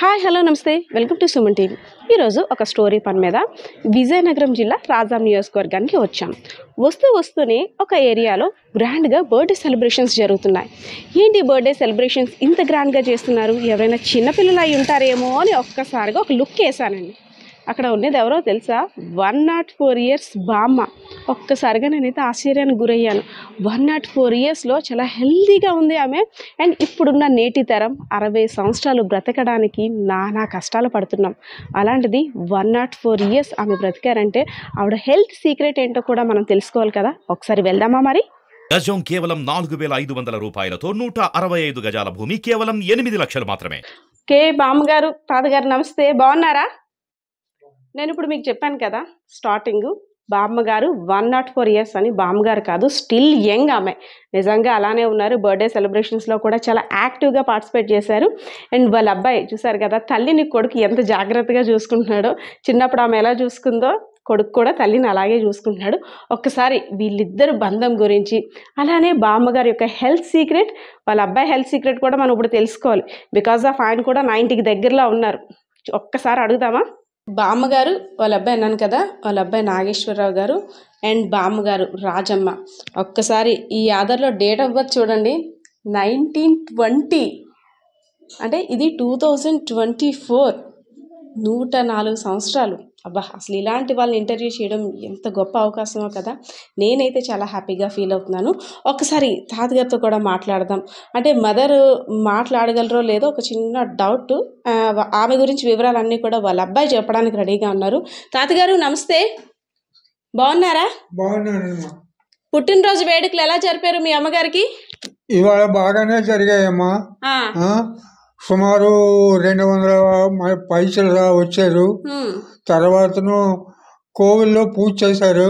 Hi hello నమస్తే welcome to Suman TV. ఈరోజు ఒక స్టోరీ పని మీద విజయనగరం జిల్లా రాజాం నియోజకవర్గానికి వచ్చాం. వస్తూనే ఒక ఏరియాలో గ్రాండ్గా బర్త్డే సెలబ్రేషన్స్ జరుగుతున్నాయి. ఏంటి బర్త్డే సెలబ్రేషన్స్ ఇంత గ్రాండ్గా చేస్తున్నారు, ఎవరైనా చిన్నపిల్లలు అయి ఉంటారేమో అని ఒక్కసారిగా ఒక లుక్ వేసానండి. అక్కడ ఉన్నది ఎవరో తెలుసా? 104 ఇయర్స్ బామ్మ. ఒక్కసారిగా నేనైతే ఆశ్చర్యానికి గురయ్యాను. 104 ఇయర్స్లో చాలా హెల్తీగా ఉంది ఆమె. అండ్ ఇప్పుడున్న నేటి తరం 60 సంవత్సరాలు బ్రతకడానికి నానా కష్టాలు పడుతున్నాం. అలాంటిది 104 ఇయర్స్ ఆమె బ్రతికారంటే ఆవిడ హెల్త్ సీక్రెట్ ఏంటో కూడా మనం తెలుసుకోవాలి కదా. ఒకసారి వెళ్దామా మరి? గజం కేవలం 4,500 రూపాయలతో 165 గజాల భూమి కేవలం 8 లక్షలు మాత్రమే. బామ్మగారు, తాతగారు నమస్తే, బాగున్నారా? నేను ఇప్పుడు మీకు చెప్పాను కదా స్టార్టింగ్, బామ్మగారు 104 ఇయర్స్ అని. బామ్మగారు కాదు, స్టిల్ యంగ్ ఆమె. నిజంగా అలానే ఉన్నారు. బర్త్డే సెలబ్రేషన్స్లో కూడా చాలా యాక్టివ్గా పార్టిసిపేట్ చేశారు. అండ్ వాళ్ళ అబ్బాయి చూసారు కదా, తల్లిని కొడుకు ఎంత జాగ్రత్తగా చూసుకుంటున్నాడో. చిన్నప్పుడు ఆమె ఎలా చూసుకుందో కొడుకు కూడా తల్లిని అలాగే చూసుకుంటున్నాడు. ఒక్కసారి వీళ్ళిద్దరు బంధం గురించి, అలానే బామ్మగారి యొక్క హెల్త్ సీక్రెట్, వాళ్ళ అబ్బాయి హెల్త్ సీక్రెట్ కూడా మనం ఇప్పుడు తెలుసుకోవాలి. బికాజ్ ఆఫ్ ఆయన కూడా 90కి దగ్గరలో ఉన్నారు. ఒక్కసారి అడుగుదామా? బామ్మగారు వాళ్ళ అబ్బాయి అన్నాను కదా, వాళ్ళ అబ్బాయి నాగేశ్వరరావు గారు అండ్ బామ్మగారు రాజమ్మ. ఒక్కసారి ఈ ఆధార్లో డేట్ ఆఫ్ బర్త్ చూడండి, 1920. అంటే ఇది 2024. 104 సంవత్సరాలు. అబ్బా, అసలు ఇలాంటి వాళ్ళని ఇంటర్వ్యూ చేయడం ఎంత గొప్ప అవకాశమో కదా. నేనైతే చాలా హ్యాపీగా ఫీల్ అవుతున్నాను. ఒకసారి తాతగారితో కూడా మాట్లాడదాం. అంటే మదర్ మాట్లాడగలరో లేదో ఒక చిన్న డౌట్. ఆమె గురించి వివరాలన్నీ కూడా వాళ్ళ అబ్బాయి చెప్పడానికి రెడీగా ఉన్నారు. తాతగారు నమస్తే, బాగున్నారా? బాగున్నానమ్మా. పుట్టినరోజు వేడుకలు ఎలా జరిపారు మీ అమ్మగారికి? ఇవాళ బాగానే జరిగాయమ్మా. సుమారు 200 పైసలు వచ్చారు. తర్వాతను కోవిల్లో పూజ చేశారు,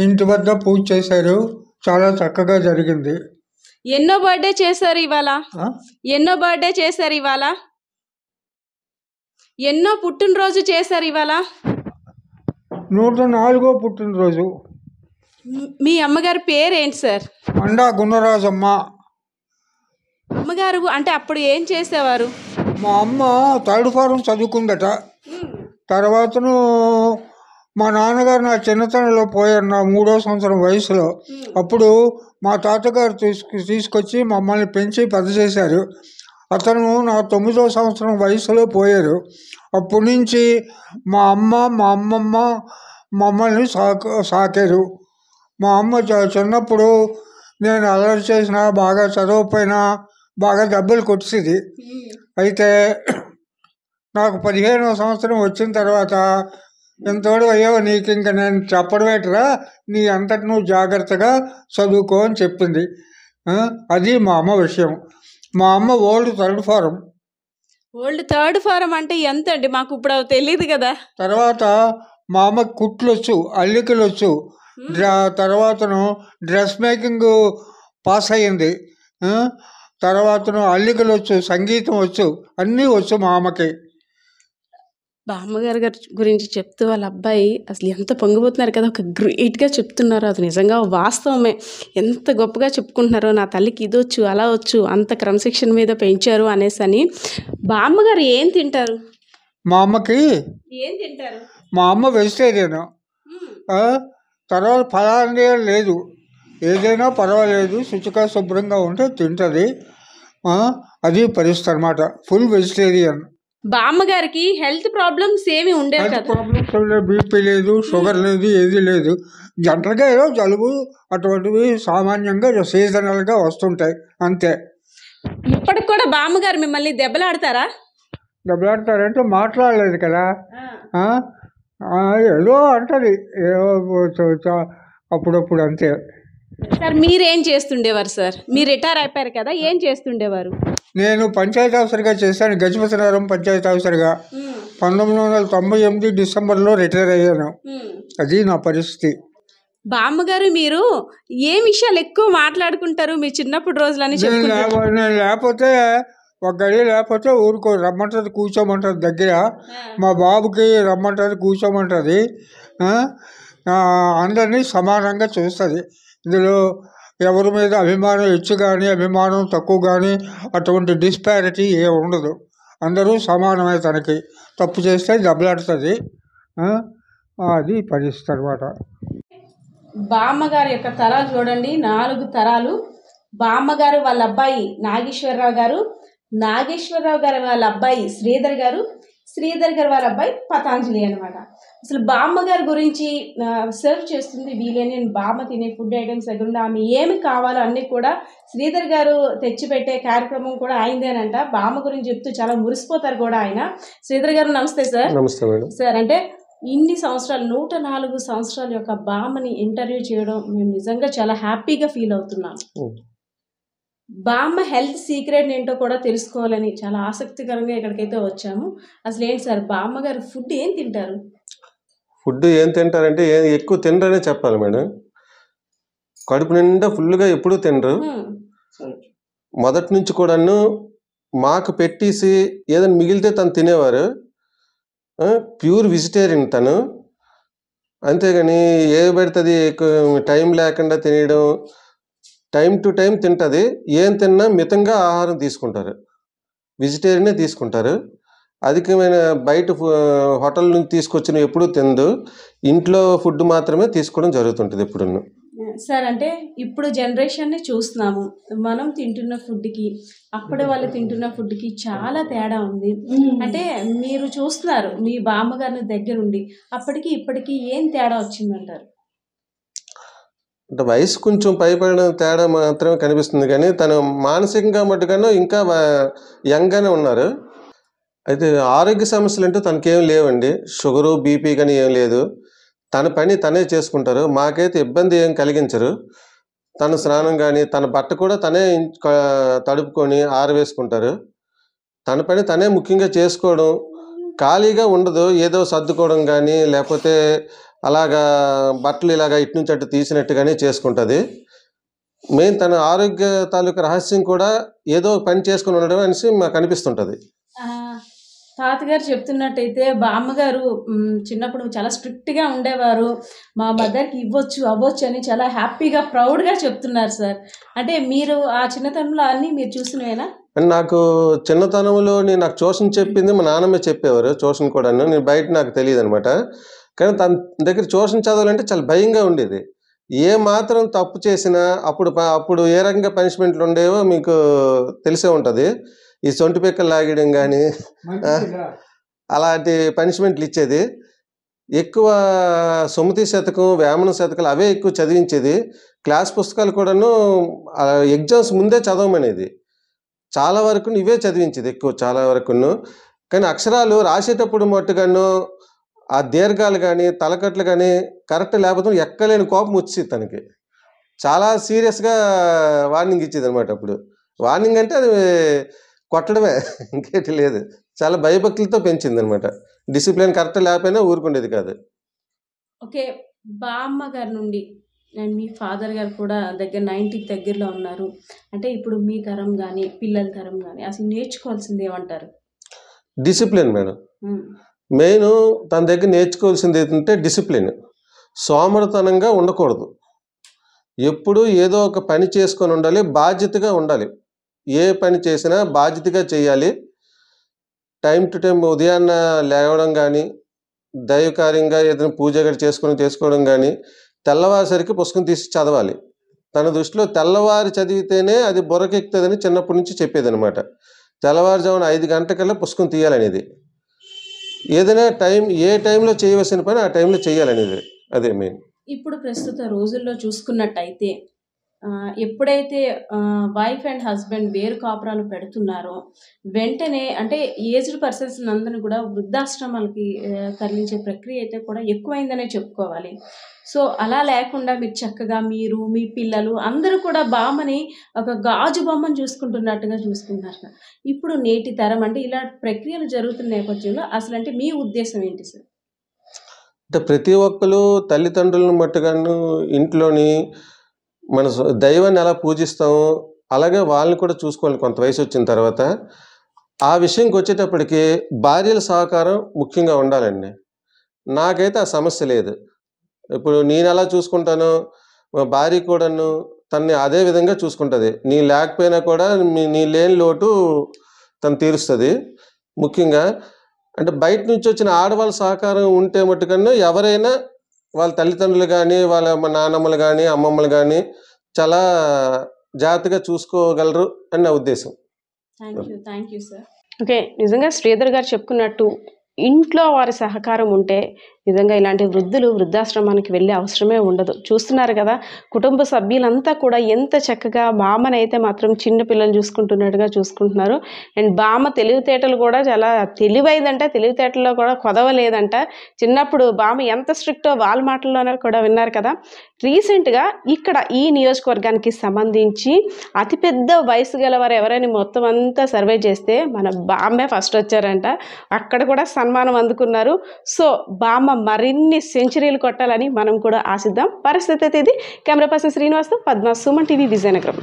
ఇంటి వద్ద పూజ చేశారు. చాలా చక్కగా జరిగింది. ఎన్నో బర్త్డే చేశారు ఇవాళ? ఎన్నో బర్త్డే చేశారు ఇవాళ? ఎన్నో పుట్టినరోజు చేశారు ఇవాళ? 104వ పుట్టినరోజు. మీ అమ్మగారి పేరేంటి సార్? మండా గుణరాజమ్మ. అమ్మగారు అంటే అప్పుడు ఏం చేసేవారు? మా అమ్మ థర్డ్ ఫారం చదువుకుందట. తర్వాతను మా నాన్నగారు నా చిన్నతనంలో పోయారు, నా 3వ సంవత్సరం వయసులో. అప్పుడు మా తాతగారు తీసుకొచ్చి మమ్మల్ని పెంచి పెద్ద చేశారు. అతను నా 9వ సంవత్సరం వయసులో పోయారు. అప్పటి నుంచి మా అమ్మ మా అమ్మమ్మ మమ్మల్ని సాకారు. మా అమ్మ చిన్నప్పుడు నేను అల్లరి చేసినా, బాగా చదవకపోయినా బాగా దెబ్బలు కొట్టేది. అయితే నాకు 15వ సంవత్సరం వచ్చిన తర్వాత, ఎంతోడు అయ్యో నీకు ఇంకా నేను చెప్పడమేటరా, నీ అంతటి నువ్వు జాగ్రత్తగా చదువుకో అని చెప్పింది. అది మా అమ్మ విషయం. మా అమ్మ old third form. Old third form అంటే ఎంత అండి? మాకు ఇప్పుడు తెలియదు కదా. తర్వాత మా అమ్మ కుట్లు వచ్చు, అల్లికలు వచ్చు. తర్వాతను డ్రెస్ మేకింగ్ పాస్ అయ్యింది. తర్వాతను అల్లికలు వచ్చు, సంగీతం వచ్చు, అన్నీ వచ్చు మా అమ్మకి. బామ్మగారి గురించి చెప్తూ వాళ్ళ అబ్బాయి అసలు ఎంత పొంగిపోతున్నారు కదా, ఒక గ్రేట్గా చెప్తున్నారు. అది నిజంగా వాస్తవమే. ఎంత గొప్పగా చెప్పుకుంటున్నారో, నా తల్లికి ఇది వచ్చు, అలా వచ్చు, అంత క్రమశిక్షణ మీద పెంచారు అనేసి అని. బామ్మగారు ఏం తింటారు? మా అమ్మకి ఏం తింటారు? మా అమ్మ వెజిటేరియన్. తర్వాత ఫలాంటి లేదు, ఏదైనా పర్వాలేదు, శుచిగా శుభ్రంగా ఉంటే తింటుంది. అది పరిస్థితి అనమాట. Full vegetarian. బామ్మగారికి హెల్త్ ప్రాబ్లమ్స్ ఏమి ఉండేవి కదా? ప్రాబ్లమ్స్ లేదు, బీపీ లేదు, షుగర్ లేదు, ఏది లేదు. జనరల్గా ఏదో జలుబు అటువంటివి సామాన్యంగా సీజనల్గా వస్తుంటాయి, అంతే. ఇప్పటికి కూడా బామ్మగారు మిమ్మల్ని దెబ్బలాడతారా? దెబ్బలాడతారంటే మాట్లాడలేదు కదా, ఏదో అంటది, ఏదో అప్పుడప్పుడు, అంతే. సార్ మీరేం చేస్తుండేవారు? సార్ మీరు రిటైర్ అయిపోయారు కదా, ఏం చేస్తుండేవారు? నేను పంచాయతీ ఆఫీసర్గా చేశాను, గజపతినగరం పంచాయతీ ఆఫీసర్గా. 1998 డిసెంబర్లో రిటైర్ అయ్యాను. అది నా పరిస్థితి. బామ్మగారు మీరు ఏ విషయాలు ఎక్కువ మాట్లాడుకుంటారు మీ చిన్నప్పుడు రోజులని? నేను లేకపోతే ఒక గడి లేకపోతే ఊరుకో, రమ్మంటుంది, కూర్చోమంటుంది దగ్గర. మా బాబుకి రమ్మంటుంది, కూర్చోమంటుంది. అందరినీ సమానంగా చూస్తుంది. ఇందులో ఎవరి మీద అభిమానం హెచ్చు కానీ అభిమానం తక్కువ కానీ అటువంటి డిస్పారిటీ ఏ ఉండదు. అందరూ సమానమే, తనకి తప్పు చేస్తే దెబ్బలాడుతుంది. అది పరిస్థితి అనమాట. బామ్మగారి యొక్క తరాలు చూడండి, 4 తరాలు. బామ్మగారు వాళ్ళ అబ్బాయి నాగేశ్వరరావు గారు, నాగేశ్వరరావు గారు వాళ్ళ అబ్బాయి శ్రీధర్ గారు, శ్రీధర్ గారు వాళ్ళ అబ్బాయి పతాంజలి అనమాట. అసలు బామ్మగారి గురించి సర్వ్ చేస్తుంది వీళ్ళే. నేను బామ్మ తినే ఫుడ్ ఐటమ్స్ దగ్గర ఉండి ఆమె ఏమి కావాలో అన్నీ కూడా శ్రీధర్ గారు తెచ్చిపెట్టే కార్యక్రమం కూడా అయిందేనంట. బామ్మ గురించి చెప్తూ చాలా మురిసిపోతారు కూడా ఆయన. శ్రీధర్ గారు నమస్తే సార్. నమస్తే మేడం. సార్, అంటే ఇన్ని సంవత్సరాలు 104 సంవత్సరాల యొక్క బామ్మని ఇంటర్వ్యూ చేయడం మేము నిజంగా చాలా హ్యాపీగా ఫీల్ అవుతున్నాం. బామ్మ హెల్త్ సీక్రెట్ ఏంటో కూడా తెలుసుకోవాలని చాలా ఆసక్తికరంగా ఇక్కడికైతే వచ్చాము. అసలు ఏంటి సార్, బామ్మగారు ఫుడ్ ఏం తింటారు? ఫుడ్ ఏం తింటారంటే ఎక్కువ తినరనే చెప్పాలి మేడం. కడుపు నిండా ఫుల్గా ఎప్పుడూ తినరు. మొదటి నుంచి కూడాను మాకు పెట్టేసి ఏదైనా మిగిలితే తను తినేవారు. ప్యూర్ వెజిటేరియన్ తను. అంతేగాని ఏ పెడుతుంది టైం లేకుండా తినేయడం, టైం టు టైం తింటుంది. ఏం తిన్నా మితంగా ఆహారం తీసుకుంటారు, వెజిటేరియనే తీసుకుంటారు. అధికమైన బయట హోటల్ నుంచి తీసుకొచ్చిన ఎప్పుడూ తిందు. ఇంట్లో ఫుడ్ మాత్రమే తీసుకోవడం జరుగుతుంటుంది ఎప్పుడు. సార్, అంటే ఇప్పుడు జనరేషన్ని చూస్తున్నాము. మనం తింటున్న ఫుడ్కి అప్పుడు వాళ్ళు తింటున్న ఫుడ్కి చాలా తేడా ఉంది. అంటే మీరు చూస్తున్నారు మీ బామ్మగారిని దగ్గరుండి, అప్పటికి ఇప్పటికి ఏం తేడా వచ్చిందంటారు? అంటే వయసు కొంచెం పైపడిన తేడా మాత్రమే కనిపిస్తుంది, కానీ తను మానసికంగా మట్టుగానో ఇంకా యంగ్గానే ఉన్నారు. అయితే ఆరోగ్య సమస్యలు అంటూ తనకేం లేవండి. షుగరు, బీపీ కానీ ఏం లేదు. తన పని తనే చేసుకుంటారు. మాకైతే ఇబ్బంది ఏం కలిగించరు. తన స్నానం కానీ తన బట్ట కూడా తనే తడుపుకొని ఆరవేసుకుంటారు. తన పని తనే ముఖ్యంగా చేసుకోవడం, ఖాళీగా ఉండదు. ఏదో సర్దుకోవడం కానీ లేకపోతే అలాగా బట్టలు ఇలాగా ఇటు నుంచి అటు తీసినట్టుగానే చేసుకుంటుంది. మెయిన్ తన ఆరోగ్య తాలూకు రహస్యం కూడా ఏదో పని చేసుకుని ఉండడం అనేసి మాకు అనిపిస్తుంటుంది. తాతగారు చెప్తున్నట్టయితే బామ్మగారు చిన్నప్పుడు చాలా స్ట్రిక్ట్గా ఉండేవారు. మా మదర్కి ఇవ్వచ్చు అవ్వచ్చు అని చాలా హ్యాపీగా ప్రౌడ్గా చెప్తున్నారు సార్. అంటే మీరు ఆ చిన్నతనంలో అన్నీ మీరు చూసినవేనా? నాకు చిన్నతనంలో నాకు ట్యూషన్ చెప్పింది మా నాన్నమ్మ చెప్పేవారు. ట్యూషన్ కూడాను నేను బయట నాకు తెలియదు అనమాట. కానీ తన దగ్గర ట్యూషన్ చదవాలంటే చాలా భయంగా ఉండేది. ఏ మాత్రం తప్పు చేసినా అప్పుడు ఏ రకంగా పనిష్మెంట్లు ఉండేవో మీకు తెలిసే ఉంటుంది. ఈ సొంటి పిక్కలు లాగడం కానీ అలాంటి పనిష్మెంట్లు ఇచ్చేది. ఎక్కువ సుమతి శతకం, వేమన శతకాలు అవే ఎక్కువ చదివించేది. క్లాస్ పుస్తకాలు కూడాను ఎగ్జామ్స్ ముందే చదవమనేది. చాలా వరకు ఇవే చదివించేది ఎక్కువ, చాలా వరకును. కానీ అక్షరాలు రాసేటప్పుడు మట్టుగాను ఆ దీర్ఘాలు కానీ తలకట్లు కానీ కరెక్ట్ లేకపోతే ఎక్కలేని కోపం వచ్చేది తనకి. చాలా సీరియస్గా వార్నింగ్ ఇచ్చేది అనమాట. అప్పుడు వార్నింగ్ అంటే అది కొట్టడమే, ఇంకేటి లేదు. చాలా భయభక్తులతో పెంచింది అనమాట. డిసిప్లిన్ కరెక్ట్ లేకపోయినా ఊరుకుండేది కాదు. ఓకే, బామ్మ గారి నుండి అండ్ మీ ఫాదర్ గారు కూడా 90కి దగ్గరలో ఉన్నారు. అంటే ఇప్పుడు మీ తరం కానీ పిల్లల తరం కానీ అసలు నేర్చుకోవాల్సింది ఏమంటారు? Discipline madam. మెయిన్ తన దగ్గర నేర్చుకోవాల్సింది ఏంటంటే డిసిప్లిన్. సోమరితనంగా ఉండకూడదు. ఎప్పుడు ఏదో ఒక పని చేసుకొని ఉండాలి, బాధ్యతగా ఉండాలి. ఏ పని చేసినా బాధ్యతగా చేయాలి. టైం టు టైం ఉదయాన్న లేవడం కానీ, దైవకార్యంగా ఏదైనా పూజ గడి చేసుకోవడం కానీ, తెల్లవారిసరికి పుస్తకం తీసి చదవాలి. తన దృష్టిలో తెల్లవారి చదివితేనే అది బుర్రకెక్కుతుందని చిన్నప్పటి నుంచి చెప్పేదనమాట. తెల్లవారుజామున 5 గంటలకల్లా పుస్తకం తీయాలనేది. ఏదైనా ఏ టైంలో చేయవలసిన పని ఆ టైంలో చేయాలనేది, అదే మెయిన్. ఇప్పుడు ప్రస్తుత రోజుల్లో చూసుకున్నట్టయితే ఎప్పుడైతే వైఫ్ అండ్ హస్బెండ్ వేరు కాపురాలు పెడుతున్నారో వెంటనే అంటే ఏజ్డ్ పర్సన్స్ అందరినీ కూడా వృద్ధాశ్రమాలకి తరలించే ప్రక్రియ అయితే కూడా ఎక్కువైందనే చెప్పుకోవాలి. సో అలా లేకుండా మీరు చక్కగా మీరు మీ పిల్లలు అందరూ కూడా బామ్మని ఒక గాజు బొమ్మను చూసుకుంటున్నట్టుగా చూసుకుంటున్నారు. ఇప్పుడు నేటి తరం అంటే ఇలా ప్రక్రియలు జరుగుతున్న నేపథ్యంలో అసలు అంటే మీ ఉద్దేశం ఏంటి సార్? అంటే ప్రతి ఒక్కరు తల్లిదండ్రులను మట్టుగాను ఇంట్లోని మన దైవాన్ని ఎలా పూజిస్తామో అలాగే వాళ్ళని కూడా చూసుకోవాలి కొంత వయసు వచ్చిన తర్వాత. ఆ విషయంకి వచ్చేటప్పటికి భార్యల సహకారం ముఖ్యంగా ఉండాలండి. నాకైతే ఆ సమస్య లేదు. ఇప్పుడు నేను ఎలా చూసుకుంటానో మా భార్య కూడాను తన్ని అదే విధంగా చూసుకుంటుంది. నీ లేకపోయినా కూడా నీ లేని లోటు తను తీరుస్తుంది. ముఖ్యంగా అంటే బయట నుంచి వచ్చిన ఆడవాళ్ళ సహకారం ఉంటే మట్టుకన్నా ఎవరైనా వాళ్ళ తల్లిదండ్రులు కానీ వాళ్ళ నాన్నమ్మలు కానీ అమ్మమ్మలు కానీ చాలా జాగ్రత్తగా చూసుకోగలరు అని నా ఉద్దేశం. Thank you sir. ఓకే, నిజంగా శ్రీధర్ గారు చెప్పుకున్నట్టు ఇంట్లో వారి సహకారం ఉంటే నిజంగా ఇలాంటి వృద్ధులు వృద్ధాశ్రమానికి వెళ్ళే అవసరమే ఉండదు. చూస్తున్నారు కదా, కుటుంబ సభ్యులంతా కూడా ఎంత చక్కగా బామ్మనైతే మాత్రం చిన్న పిల్లలు చూసుకుంటున్నట్టుగా చూసుకుంటున్నారు. అండ్ బామ్మ తెలివితేటలు కూడా చాలా తెలివైందంట, తెలివితేటల్లో కూడా కొదవలేదంట. చిన్నప్పుడు బామ్మ ఎంత స్ట్రిక్టో వాళ్ళ మాటల్లోనే కూడా విన్నారు కదా. రీసెంట్గా ఇక్కడ ఈ నియోజకవర్గానికి సంబంధించి అతిపెద్ద వయసు గలవారు ఎవరైనా మొత్తం అంతా సర్వే చేస్తే మన బామ్మే ఫస్ట్ వచ్చారంట. అక్కడ కూడా సన్మానం అందుకున్నారు. సో బామ్మ మరిన్ని సెంచరీలు కొట్టాలని మనం కూడా ఆశిద్దాం. పరిస్థితి అయితే ఇది. కెమెరా పర్సన్ శ్రీనివాస్తో పద్మ, సుమన్ టీవీ, విజయనగరం.